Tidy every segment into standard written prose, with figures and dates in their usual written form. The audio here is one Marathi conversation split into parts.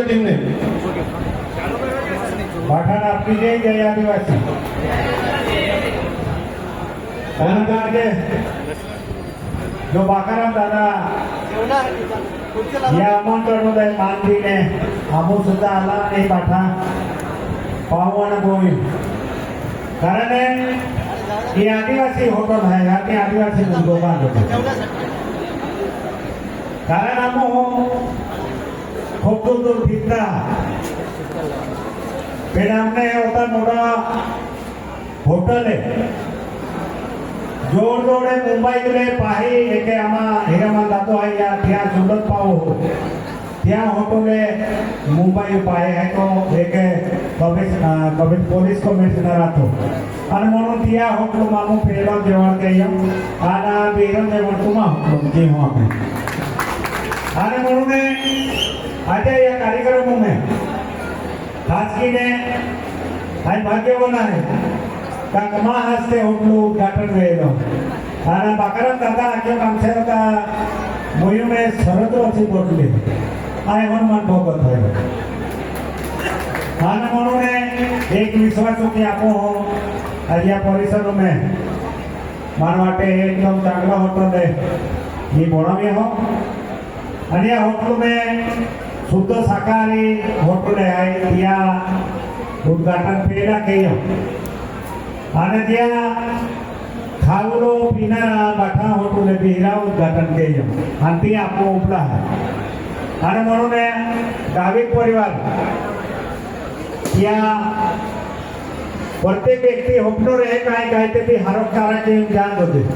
टीमने भाटाण आपली जय आदिवासी के जो बाकाराम दादा या आमंत्रण मान दिले आमू सुद्धा आला नाही पाठा पावन बोई कारण ही आदिवासी होटल आहे आणि आदिवासी दुकान होते कारण आमो खूप दूर फिरता फिर हमने होता मोटा होटल है जोर जोर मुंबई के पाही एक हिरामा जातो है या त्या सुलत पाव हो त्या होटले मुंबई पाहे है तो एक कभी पोलीस कमिशनर आतो आणि म्हणून त्या होटल मामू पेला जेवण केलं आणि बेरम जेवण तुम्हा होटल जी हो आपण आणि म्हणून आज या कार्यक्रम में खास ने आज भाग्यवान है का हस्ते होटलो उद्घाटन वेलो आणि बाकाराम दादा आजच्या आमच्या मोहीम में सरत अच्छी बोलले आय हनुमान भगत है आणि म्हणून एक विश्वास की आपण आज या परिसर में मान वाटे एकदम चांगला होटल है ये बोलावे हो आणि या होटल में शुद्ध शाकाहारी होटल आहे या उद्घाटन पेला केलं आणि त्या खावलो पिणारा बाठा होटल बिहरा उद्घाटन केलं आणि ती आपण उपला आहे आणि म्हणून गाविक परिवार या प्रत्येक व्यक्ती होटल रे काय काय ते हरपकाराचे जाण होते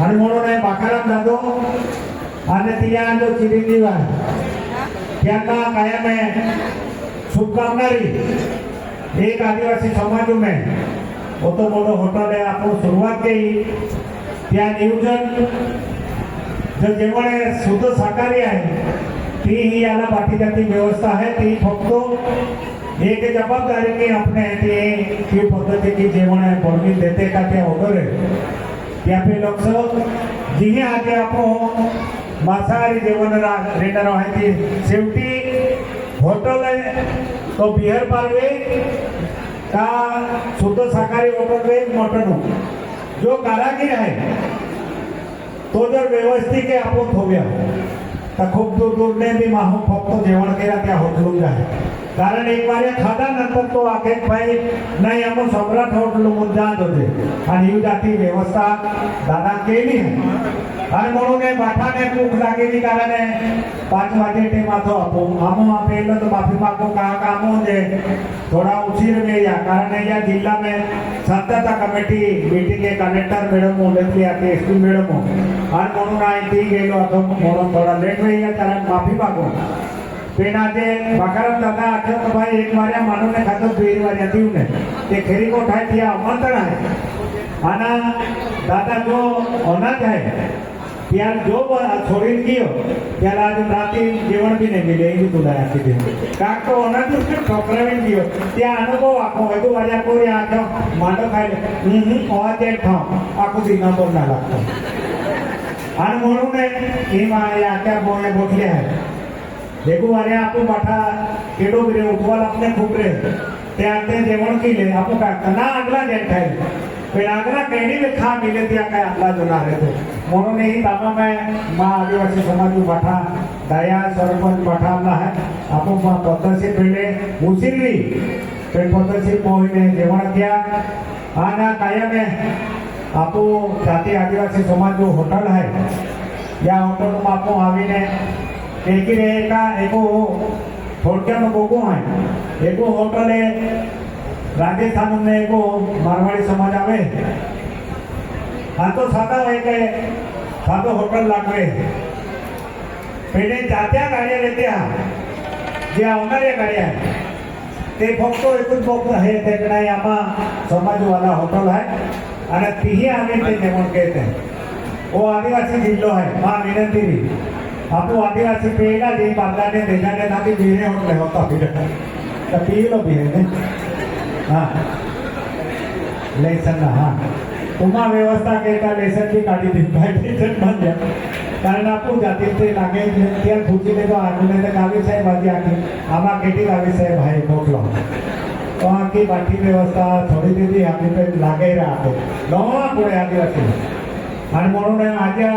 आणि म्हणून बाकाराम जातो आणि तिया जो चिरंजीव आहे त्यांना कायम शुभकामनारी एक आदिवासी समाज में वो तो मोटो होटल है आपण सुरुवात केली त्या नियोजन जो जेवण शुद्ध शाकाहारी आहे ती ही याला बाकीची व्यवस्था आहे ती फक्त एक जबाबदारीने अपने ती पद्धती की जेवण बनवी देते का त्या वगैरे त्या पे लक्ष जिने आगे आपण मांसाहारी जेवण रेंडर आहे ती शेवटी होटल आहे तो बिहार पालवे का शुद्ध शाकाहारी होटल वे मटन जो कारागीर आहे तो जर व्यवस्थित आपण थोड्या तर खूप दूर दूरने बी माहू फक्त जेवण केला त्या होटलून आहे कारण एक बार खादा नंतर तो आखे भाई नाही आपण सम्राट होटल जात होते आणि ही जाती व्यवस्था दादा केली आहे आणि म्हणून बाठाने भूक लागेली कारण 5 वाजे टेम आतो आमो आपेलं तो माफी मागो का कामो दे थोड़ा उशीर में या कारण या जिला में संतता कमेटी मीटिंग के कलेक्टर मैडम बोलती आके एसपी मैडम आणि म्हणून आई ती गेलो आता म्हणून थोड़ा लेट होई गया कारण माफी मागो पेनाचे बाकाराम दादा आठवत भाई एक वाऱ्या मानवने खातो 2 वाऱ्या देऊन ते खरी को ठाय ती आमंत्रण आहे आणि दादा जो अनाथ आहे त्या जो छोडीन कियो त्याला आज रात्री जेवण बी नाही मिले ही तुला याची दे काक तो अनाथ ठोकरावीन कियो त्या अनुभव आखो वेगो वाऱ्या कोरी आखो मांडो खायले ते ठाव आखो दिना बोलना लागतो आणि म्हणून ही माया त्या बोले बोटले आहे देखो वाऱ्या आपण बाठा केडो बिरे उठवाल आपले खूप रे ते आते जेवण केले आपण काय ना आगला जेवण खायले फिर आगरा कहनी में खा मिले दिया क्या अल्लाह जो ना रहे थे मोनो ही तामा में माँ आदिवासी समाज में बैठा दया सरपंच बैठा अल्लाह है आपको पत्थर से पहले मुसिली फिर पत्थर से मोहिने जेवण किया आना काया में आपको जाति आदिवासी समाज जो होटल है या होटल में आपको आवीने एक ही रहेगा एको थोड़क्या में बोगो है एको होटल है राजस्थान में एको मारवाड़ी समाज आवे हाँ तो सादा है के सादो होटल लागवे पहले जात्या गाड़ियाँ रहते हैं जे आवणाऱ्या गाड्या ते फक्त एकच बोक आहे त्याकडे आम्हा समाज वाला होटल आहे आणि तीही आम्ही ते जेवण कहते हैं वो आदिवासी जिल्लो है माँ विनंती भी आपको आदिवासी पेला जी बांधने देजाने ना भी बीने होटल होता फिर तो पी लो भी है हाँ लेसन हाँ तुम्हा व्यवस्था केता लेसन भी काढी दी पाहिजे बन जा कारण आपण जातील ते लागे त्या खुर्ची देतो आगुले तर गावी साहेब आधी आखी आम्हा केटी गावी साहेब आहे मोठलो तो आखी बाकी व्यवस्था थोडी दिली आम्ही ते लागे राहतो नवा पुढे आदिवासी आणि म्हणून आजच्या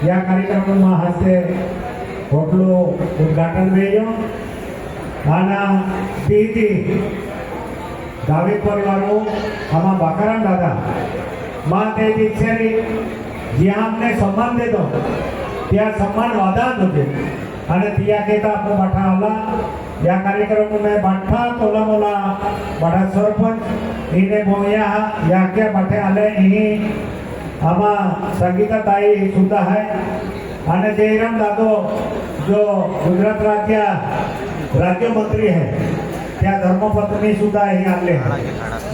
या कार्यक्रमाમાં हस्ते होटलो उद्घाटन वेयो आना दीदी गावी परिवारों आमा बाकाराम दादा मां ते दीक्षारी ज्या हमने सम्मान देतो त्या सम्मान वादात होते आणि तिया केता आपण बाठा आला या कार्यक्रमामध्ये बाठा तोला मोला बडा सरपंच इने बोया या क्या बाठे आले इनी आमा संगीता ताई सुद्धा है आणि जयराम दादो जो गुजरात राज्य मंत्री है त्या धर्मपत्नी सुद्धा ही आले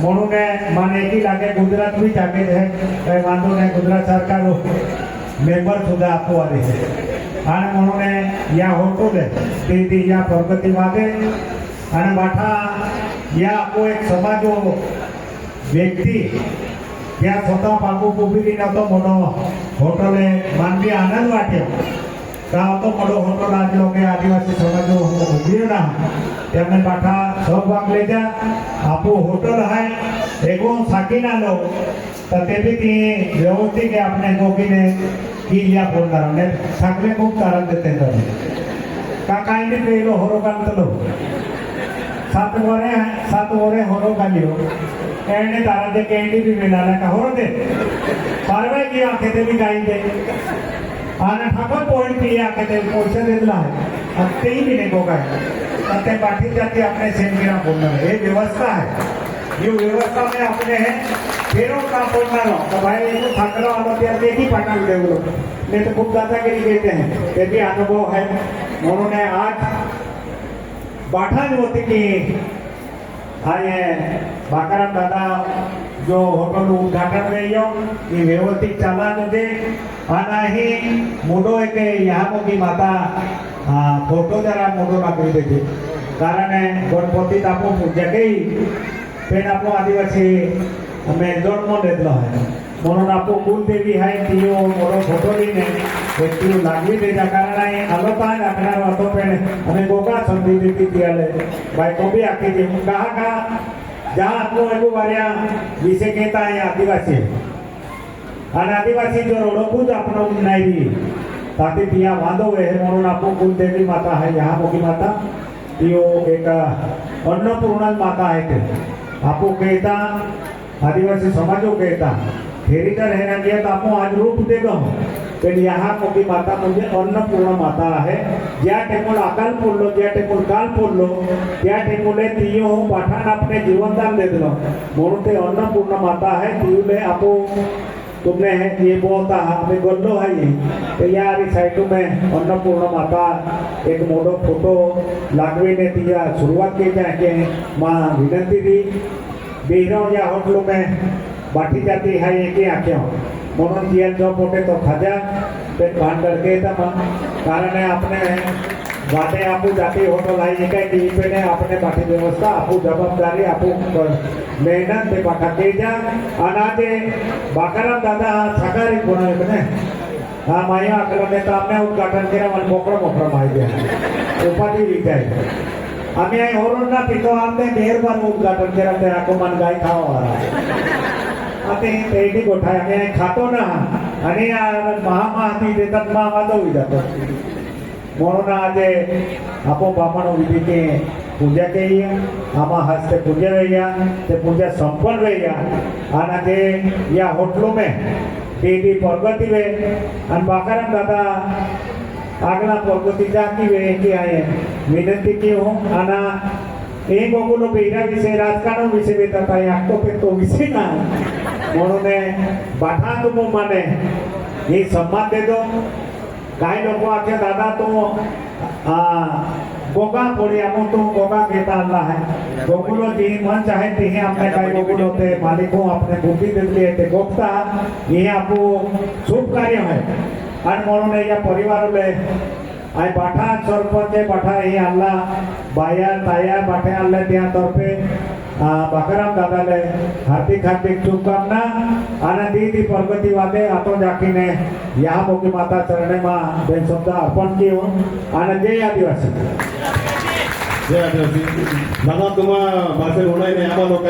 म्हणून माने की लागे गुजरात भी जागे है काही वांधो नाही गुजरात सरकार मेंबर सुद्धा आपो आले है आणि म्हणून या होटल ते या प्रगतीवादे आणि बाठा या आपो एक समाजो व्यक्ती त्या स्वतः पागू कोबी नव्हतो म्हणून होटले मानवी आनंद वाट्यो का तो मोटो होटल आज लोग आदिवासी समाज उभीर ना तेमने बाठा सहभाग ले जा आपो होटल है एगो साकी ना लो ते भी ती व्यवस्थित अपने गोकीने की लिया बोलणार ने सगळे खूप कारण देते हैं का काय नहीं पेलो होरो कान तलो 7 वरे होरो कालियो एने तारा दे कैंडी भी मिलाला का होरो दे पारवे की आंखें ते भी गाई दे आणि ठाकर पॉइंट पे आके ते पैसे देला है अब ते ही नहीं होगा ते बाकी जाके अपने सेंगिरा बोलना ये व्यवस्था है ये व्यवस्था में अपने है फेरो का बोलना लो तो भाई ये ठाकर वाला ते देखी पाटन दे वो नहीं तो खूब दादागिरी कहते हैं ये भी अनुभव है उन्होंने आज बाठा जो होती कि आए बाकाराम दादा जो होटल उद्घाटन में ये व्यवस्थित चला मुझे आना ही मोडो एक यहाँ की माता फोटो जरा मोडो नागरी देते कारण गणपति आपो जगह पेन आपो आदिवासी हमें जन्म देतलो है म्हणून आपो कुल देवी है तियो मोडो फोटो लीने तियो लागवी देता कारण आहे आलोता लागणार होतो पेन हमें गोगा संधी देती तियाले भाई को भी आके दे कहा का जहाँ आपको एगो वारिया विषय कहता है आदिवासी आणि आदिवासी जो रोडोकूज अपना नाही ताते तिया वांदो है म्हणून आपो कुल देवी माता है यहाँ मोगी माता तियो एक अन्नपूर्णा माता है ते आपो कहता आदिवासी समाजो कहता फेरी तर रहना दिया तो आपको आज रूप दे दो तो यहाँ मोगी माता म्हणजे अन्नपूर्णा माता है ज्या टेमुल अकाल पडलो ज्या टेमुल काल पडलो त्या टेमुले तियो पाठान अपने जीवनदान दे दिलो म्हणून ते अन्नपूर्णा माता है तियुले आपो तुमने है ये बोलता हमें गोल्लो है ये तो यार इस साइड में अन्नपूर्णा माता एक मोटो फोटो लागवे ने दिया शुरुआत की जाके माँ विनंती दी बेहरा या होटलों में बाटी जाती है ये की आँखें म्हणून दिया जो पोटे तो खजा पे भान करके था कारण है अपने बाटे आपू जाती होटल आई एक टीवी पे ने अपने बाटी व्यवस्था आपू जवाबदारी आपू मेहनत पे पाठा के जा अनादे बाकाराम दादा साकारी कोणा ने हाँ माया अकल ने तामने उद्घाटन केला मन मोकळा माहिती उपाधी विकाय आम्ही आई होरून ना पितो आमने मेहरबान उद्घाटन केला ते आको मन गाय खावा आता हे पेटी गोठा आम्ही आई खातो ना आणि महामाती देतात महामाता होई जातो म्हणून आज आपो बापनो विधि के पूजा के आमा हस्ते पूजा भैया ते पूजा संपन्न भैया आना जे या होटलों में बेटी प्रगति वे अन बाकाराम दादा आगला प्रगति जाती वे की आए विनंती की हूँ आना एक गोकुलो बेरा विषय राजकारण विषय बेता या तो पे तो विषय ना म्हणून बाठा तुम माने ये सम्मान दे दो काही लोक आखे दादा तो गोगा पोड़ी हमो तो गोगा कहता अल्लाह है गोकुलो जी मन चाहे ते हैं अपने काही गोकुल होते मालिकों अपने बुद्धि दे लिए ते गोपता ये आपको शुभ कार्य है आणि म्हणून या परिवारले आई बाठा सरपंच बाठा हे अल्लाह बाया ताया बाठे अल्लाह त्या तर्फे બકરામ દાદાને હાર્દિક હાર્દિક શુભકામના અને દીદી પ્રગતિ વાદે આતો જાકીને યા મોકી માતા ચરણેમાં બે શબ્દ અર્પણ કર્યો અને જય આદિવાસી जय आदिवासी. दादा तुम्हा भाषण होणार नाही आम्हाला लोक